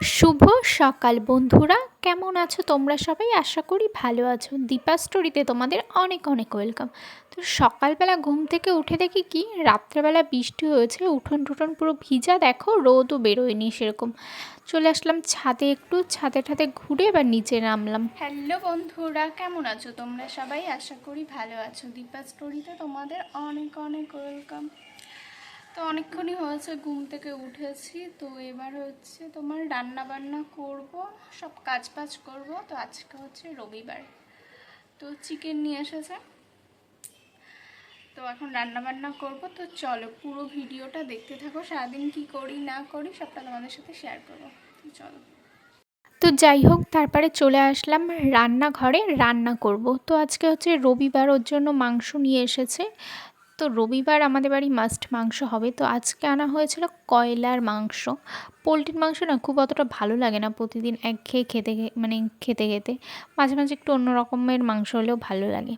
শুভ সকাল বন্ধুরা, কেমন আছো তোমরা সবাই? আশা করি ভালো আছো। দীপা স্টোরিতে তোমাদের অনেক অনেক ওয়েলকাম। তো সকালবেলা ঘুম থেকে উঠে দেখি কি রাত্রেবেলা বৃষ্টি হয়েছে, উঠোন টুঠোন পুরো ভিজা, দেখো রোদও বেরোয়নি সেরকম। চলে আসলাম ছাদে, একটু ছাদে ঠাদে ঘুরে এবার নিচে নামলাম। হ্যালো বন্ধুরা, কেমন আছো তোমরা সবাই? আশা করি ভালো আছো। দীপা স্টোরিতে তোমাদের অনেক অনেক ওয়েলকাম। তো অনেকক্ষণই হয়েছে ঘুম থেকে উঠেছি, তো এবার হচ্ছে তোমার রান্না বান্না করব, সব কাজ বাজ করব। তো আজকে হচ্ছে রবিবার, তো চিকেন নিয়ে এসেছে, তো এখন রান্না বান্না করব। তো চলো পুরো ভিডিওটা দেখতে থাকো, সারাদিন কি করি না করি সবটা তোমাদের সাথে শেয়ার করবো। তো চলো। তো যাই হোক, তারপরে চলে আসলাম রান্নাঘরে, রান্না করব। তো আজকে হচ্ছে রবিবার, ওর জন্য মাংস নিয়ে এসেছে। তো রবিবার আমাদের বাড়ি মাস্ট মাংস হবে। তো আজকে আনা হয়েছিল কয়লার মাংস। পোলট্রির মাংস না খুব অতটা ভালো লাগে না প্রতিদিন একঘেয়ে খেতে, মানে খেতে খেতে মাঝে মাঝে একটু অন্য রকমের মাংস হলেও ভালো লাগে।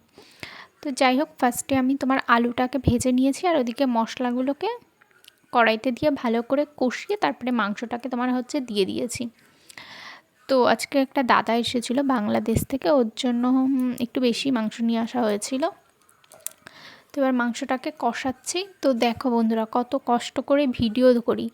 তো যাই হোক, ফার্স্টে আমি তোমার আলুটাকে ভেজে নিয়েছি, আর ওদিকে মশলাগুলোকে কড়াইতে দিয়ে ভালো করে কষিয়ে তারপরে মাংসটাকে তোমার হচ্ছে দিয়ে দিয়েছি। তো আজকে একটা দাদা এসেছিলো বাংলাদেশ থেকে, ওর জন্য একটু বেশি মাংস নিয়ে আসা হয়েছিল। তো এবার মাংসটাকে কষাচ্ছি। তো দেখো বন্ধুরা, কত কষ্ট করে ভিডিও করি,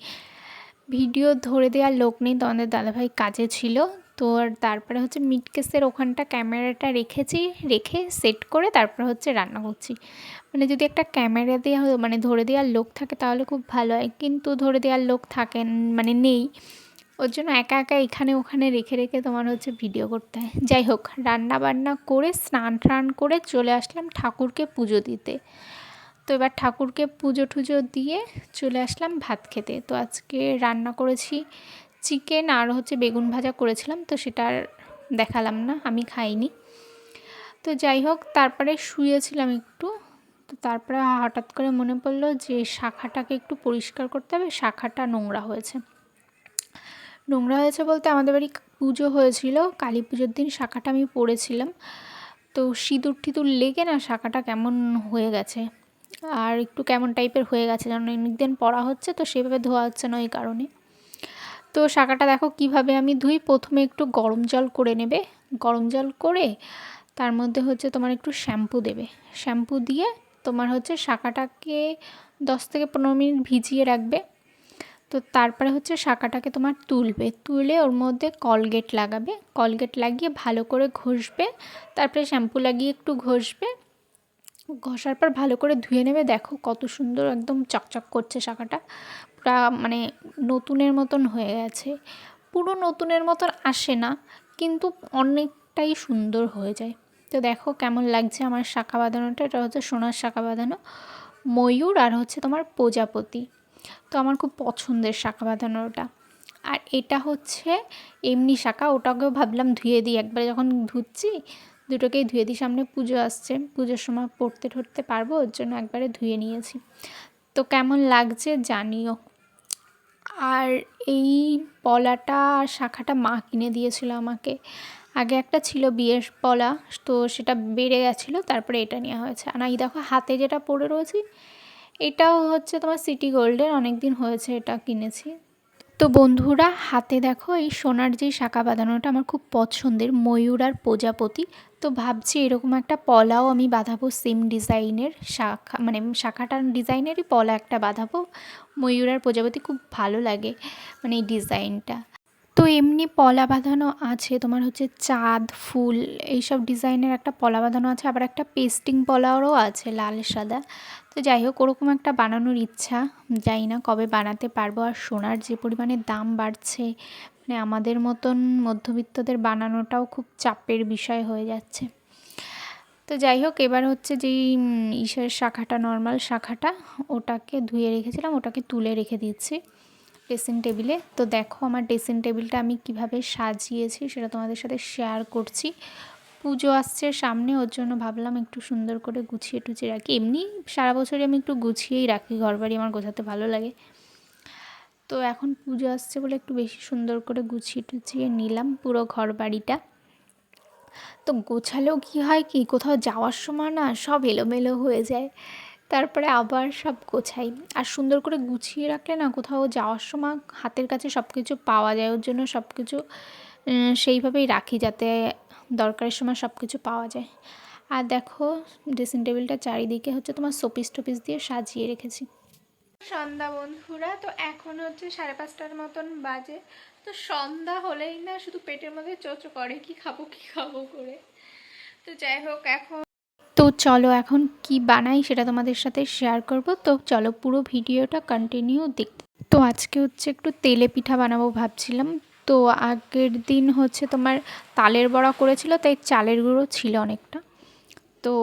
ভিডিও ধরে দেওয়ার লোক নেই, তো আমাদের দাদাভাই কাজে ছিল। তো আর তারপরে হচ্ছে মিড কেসের ওখানটা ক্যামেরাটা রেখেছি, রেখে সেট করে তারপরে হচ্ছে রান্না করছি। মানে যদি একটা ক্যামেরা দেওয়া মানে ধরে দেওয়ার লোক থাকে তাহলে খুব ভালো হয়, কিন্তু ধরে দেওয়ার লোক থাকেন মানে নেই, ওর জন্য একা একা এখানে ওখানে রেখে রেখে তোমার হচ্ছে ভিডিও করতে হয়। যাই হোক, রান্না বান্না করে স্নান টান করে চলে আসলাম ঠাকুরকে পুজো দিতে। তো এবার ঠাকুরকে পুজো টুজো দিয়ে চলে আসলাম ভাত খেতে। তো আজকে রান্না করেছি চিকেন, আর হচ্ছে বেগুন ভাজা করেছিলাম, তো সেটা আর দেখালাম না, আমি খাইনি। তো যাই হোক, তারপরে শুয়েছিলাম একটু। তো তারপরে হঠাৎ করে মনে পড়লো যে শাখাটাকে একটু পরিষ্কার করতে হবে, শাখাটা নোংরা হয়েছে। নোংরা হয়েছে বলতে আমাদের বাড়ি পুজো হয়েছিল, কালী পুজোর দিন শাখাটা আমি পরেছিলাম। তো সিঁদুর টিঁদুর লেগে না শাখাটা কেমন হয়ে গেছে, আর একটু কেমন টাইপের হয়ে গেছে, যেন অনেক দিন পরা হচ্ছে, তো সেভাবে ধোয়া হচ্ছে না ওই কারণে। তো শাখাটা দেখো কিভাবে আমি ধুই। প্রথমে একটু গরম জল করে নেবে, গরম জল করে তার মধ্যে হচ্ছে তোমার একটু শ্যাম্পু দেবে, শ্যাম্পু দিয়ে তোমার হচ্ছে শাখাটাকে 10 থেকে 15 মিনিট ভিজিয়ে রাখবে। তো তারপরে হচ্ছে শাখাটাকে তোমার তুলবে, তুলে ওর মধ্যে কলগেট লাগাবে, কলগেট লাগিয়ে ভালো করে ঘষবে, তারপরে শ্যাম্পু লাগিয়ে একটু ঘষবে, ঘষার পর ভালো করে ধুয়ে নেবে। দেখো কত সুন্দর একদম চকচক করছে শাখাটা, পুরা মানে নতুনের মতন হয়ে গেছে। পুরো নতুনের মতন আসে না, কিন্তু অনেকটাই সুন্দর হয়ে যায়। তো দেখো কেমন লাগছে আমার শাখা বাঁধানোটা, এটা হচ্ছে সোনার শাখা বাঁধানো, ময়ূর আর হচ্ছে তোমার প্রজাপতি। তো আমার খুব পছন্দের শাখা বাঁধানোটা। আর এটা হচ্ছে এমনি শাখা, ওটাকেও ভাবলাম ধুয়ে দিই একবারে, যখন ধুচ্ছি দুটোকেই ধুয়ে দিই, সামনে পুজো আসছে, পুজোর সময় পড়তে ঠরতে পারবো, ওর জন্য একবারে ধুয়ে নিয়েছি। তো কেমন লাগছে জানিও। আর এই পলাটা আর শাখাটা মা কিনে দিয়েছিল আমাকে। আগে একটা ছিল বিয়ের পলা, তো সেটা বেড়ে গেছিলো, তারপরে এটা নেওয়া হয়েছে। আর এই দেখো হাতে যেটা পরে রয়েছি, এটাও হচ্ছে তোমার সিটি গোল্ডের, অনেক দিন হয়েছে এটা কিনেছি। তো বন্ধুরা, হাতে দেখো এই সোনার যেই শাখা বাঁধানোটা আমার খুব পছন্দের, ময়ূর আর প্রজাপতি। তো ভাবছি এরকম একটা পলাও আমি বাঁধাবো, সেম ডিজাইনের শাখা, মানে শাখাটার ডিজাইনেরই পলা একটা বাঁধাবো। ময়ূর আর প্রজাপতি খুব ভালো লাগে মানে এই ডিজাইনটা। তো এমনি পলা বাঁধানো আছে তোমার হচ্ছে চাঁদ ফুল এইসব ডিজাইনের একটা পলা বাঁধানো আছে, আবার একটা পেস্টিং পলারও আছে লাল সাদা। তো যাই হোক, ওরকম একটা বানানোর ইচ্ছা, জানি না কবে বানাতে পারবো। আর সোনার যে পরিমাণে দাম বাড়ছে, মানে আমাদের মতন মধ্যবিত্তদের বানানোটাও খুব চাপের বিষয় হয়ে যাচ্ছে। তো যাই হোক, এবার হচ্ছে যেই ইসের শাখাটা, নর্মাল শাখাটা, ওটাকে ধুয়ে রেখেছিলাম, ওটাকে তুলে রেখে দিচ্ছি ড্রেসিং টেবিলে। তো দেখো আমার ড্রেসিং টেবিলটা আমি কিভাবে সাজিয়েছি সেটা তোমাদের সাথে শেয়ার করছি। পুজো আসছে সামনে, ওর জন্য ভাবলাম একটু সুন্দর করে গুছিয়ে টুছিয়ে রাখি। এমনি সারা বছরই আমি একটু গুছিয়েই রাখি, ঘরবাড়ি আমার গোছাতে ভালো লাগে। তো এখন পুজো আসছে বলে একটু বেশি সুন্দর করে গুছিয়ে টুছিয়ে নিলাম পুরো ঘরবাড়িটা। তো গোছালেও কি হয়, কি কোথাও যাওয়ার সময় না সব এলোমেলো হয়ে যায়, তারপরে আবার সব গোছাই। আর সুন্দর করে গুছিয়ে রাখলে না কোথাও যাওয়ার সময় হাতের কাছে সব কিছু পাওয়া যায়, ওর জন্য সব কিছু সেইভাবেই রাখি যাতে দরকারের সময় সব কিছু পাওয়া যায়। আর দেখো ড্রেসিং টেবিলটা চারিদিকে হচ্ছে তোমার শোপিস টোপিস দিয়ে সাজিয়ে রেখেছি। সন্ধ্যা বন্ধুরা, তো এখন হচ্ছে 5:30টার মতন বাজে। তো সন্ধ্যা হলেই না শুধু পেটের মধ্যে চোচো করে কি খাবো করে। তো যাই হোক, এখন তো চলো এখন কি বানাই সেটা তোমাদের সাথে শেয়ার করব। তো চলো পুরো ভিডিওটা কন্টিনিউ দেখতে। তো আজকে হচ্ছে একটু তেলে পিঠা বানাবো ভাবছিলাম। তো আগের দিন হচ্ছে তোমার তালের বড়া করেছিল, তাই চালের গুঁড়ো ছিল অনেকটা। তো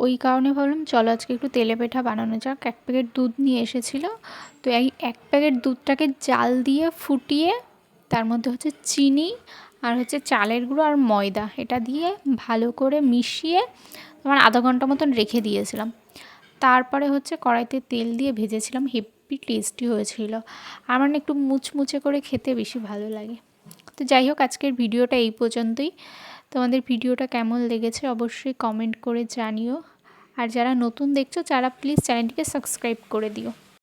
ওই কারণে ভাবলাম চলো আজকে একটু তেলে পিঠা বানানো যাক। 1 প্যাকেট দুধ নিয়ে এসেছিলো। তো এই 1 প্যাকেট দুধটাকে জাল দিয়ে ফুটিয়ে তার মধ্যে হচ্ছে চিনি আর হচ্ছে চালের গুঁড়ো আর ময়দা এটা দিয়ে ভালো করে মিশিয়ে তোমার আধা ঘন্টা মতন রেখে দিয়েছিলাম। তারপরে হচ্ছে কড়াইতে তেল দিয়ে ভেজেছিলাম, হেভি টেস্টি হয়েছিল। আমার না একটু মুচমুচে করে খেতে বেশি ভালো লাগে। তো যাই হোক, আজকের ভিডিওটা এই পর্যন্তই। তোমাদের ভিডিওটা কেমন লেগেছে অবশ্যই কমেন্ট করে জানিও। আর যারা নতুন দেখছো তারা প্লিজ চ্যানেলটিকে সাবস্ক্রাইব করে দিও।